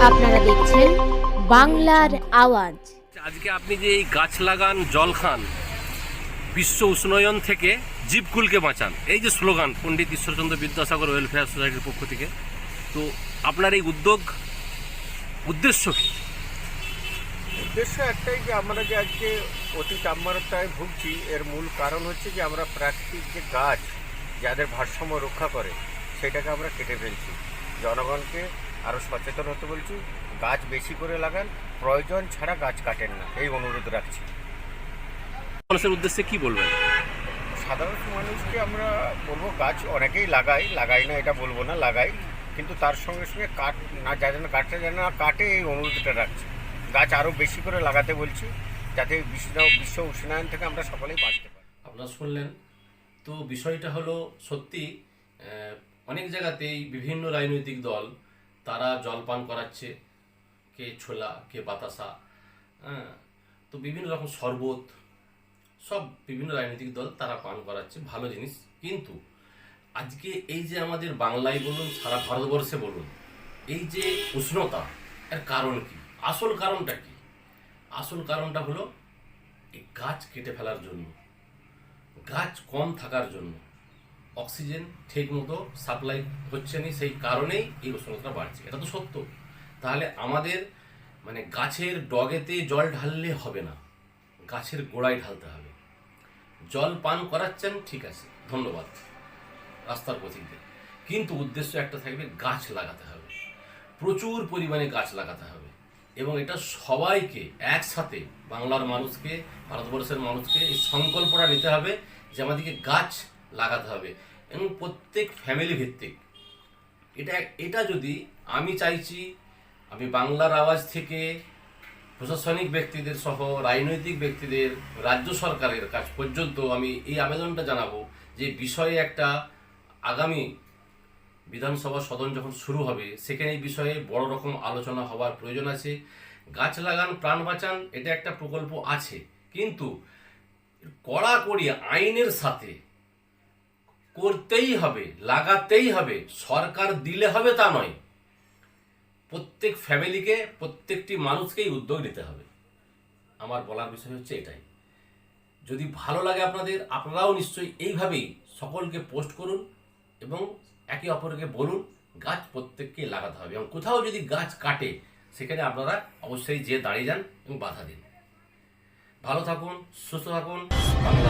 আপনারা দেখছেন বাংলার আওয়াজ। আজকে আপনি যে এই গাছ লাগান জল খান, বিশ্ব উষ্ণায়ন থেকে জীবকুলকে বাঁচান, এই যে স্লোগান পণ্ডিত ঈশ্বরচন্দ্র বিদ্যাসাগর ওয়েলফেয়ার সোসাইটির পক্ষ থেকে, তো আপনার এই উদ্দেশ্য কি? উদ্দেশ্য একটাই যে আমরা যে আজকে অতি তাপমাত্রায় ভুগছি, এর মূল কারণ হচ্ছে যে আমরা প্রাকৃতিক যে গাছ যাদের ভারসাম্য রক্ষা করে সেটাকে আমরা কেটে ফেলছি। জনগণকে আরও সচেতন হতে বলছি, গাছ বেশি করে লাগান, প্রয়োজন ছাড়া গাছ কাটেন না, এই অনুরোধ রাখছি। মানুষের উদ্দেশ্যে কি বলবেন? সাধারণ মানুষকে আমরা বলবো গাছ অনেকেই লাগাই না এটা বলবো না, লাগাই, কিন্তু তার সঙ্গে সঙ্গে গাছটা যেন না কাটে, এই অনুরোধটা রাখছি। গাছ আরও বেশি করে লাগাতে বলছি, যাতে বিশ্ব উষ্ণায়ন থেকে আমরা সকলেই বাঁচতে পারি। আপনারা শুনলেন তো, বিষয়টা হলো সত্যি অনেক জায়গাতেই বিভিন্ন রাজনৈতিক দল তারা জলপান করাচ্ছে, কে ছোলা, কে বাতাসা, তো বিভিন্ন রকম শরবত, সব বিভিন্ন রাজনৈতিক দল তারা পান করাচ্ছে, ভালো জিনিস। কিন্তু আজকে এই যে আমাদের বাংলায় বলুন, সারা ভারতবর্ষে বলুন, এই যে উষ্ণতা, এর কারণ কি? আসল কারণটা কি? আসল কারণটা হলো এই গাছ কেটে ফেলার জন্য, গাছ কম থাকার জন্য, অক্সিজেন ঠিক মতো সাপ্লাই হচ্ছে না, সেই কারণেই এই উষ্ণতা বাড়ছে। এটা তো সত্য। তাহলে আমাদের গাছের ডগেতে জল ঢাললে হবে না, গাছের গোড়ায় ঢালতে হবে। জল পান করাচ্ছেন, ঠিক আছে, ধন্যবাদ রাস্তার পথিকদের, কিন্তু উদ্দেশ্য একটা থাকবে, গাছ লাগাতে হবে, প্রচুর পরিমাণে গাছ লাগাতে হবে। এবং এটা সবাইকে একসাথে, বাংলার মানুষকে, ভারতবর্ষের মানুষকে এই সংকল্পটা নিতে হবে যে আমাদেরকে গাছ লাগাতে হবে, এবং প্রত্যেক ফ্যামিলি ভিত্তিক। এটা যদি আমি চাইছি, আমি বাংলার আওয়াজ থেকে প্রশাসনিক ব্যক্তিদের সহ রাজনৈতিক ব্যক্তিদের, রাজ্য সরকারের কাছ পর্যন্ত আমি এই আবেদনটা জানাবো যে বিষয়ে একটা আগামী বিধানসভা সদন যখন শুরু হবে, সেখানে এই বিষয়ে বড় রকম আলোচনা হওয়ার প্রয়োজন আছে। গাছ লাগান প্রাণ বাঁচান, এটা একটা প্রকল্প আছে, কিন্তু কড়াকড়ি আইনের সাথে করতেই হবে, লাগাতেই হবে। সরকার দিলে হবে তা নয়, প্রত্যেক ফ্যামিলিকে, প্রত্যেকটি মানুষকেই উদ্যোগ নিতে হবে। আমার বলার বিষয় হচ্ছে এটাই। যদি ভালো লাগে আপনারাও নিশ্চয়ই এইভাবেই সকলকে পোস্ট করুন এবং একে অপরকে বলুন গাছ প্রত্যেককে লাগাতে হবে, এবং কোথাও যদি গাছ কাটে সেখানে আপনারা অবশ্যই যে দাঁড়িয়ে যান এবং বাধা দিন। ভালো থাকুন, সুস্থ থাকুন। বাংলা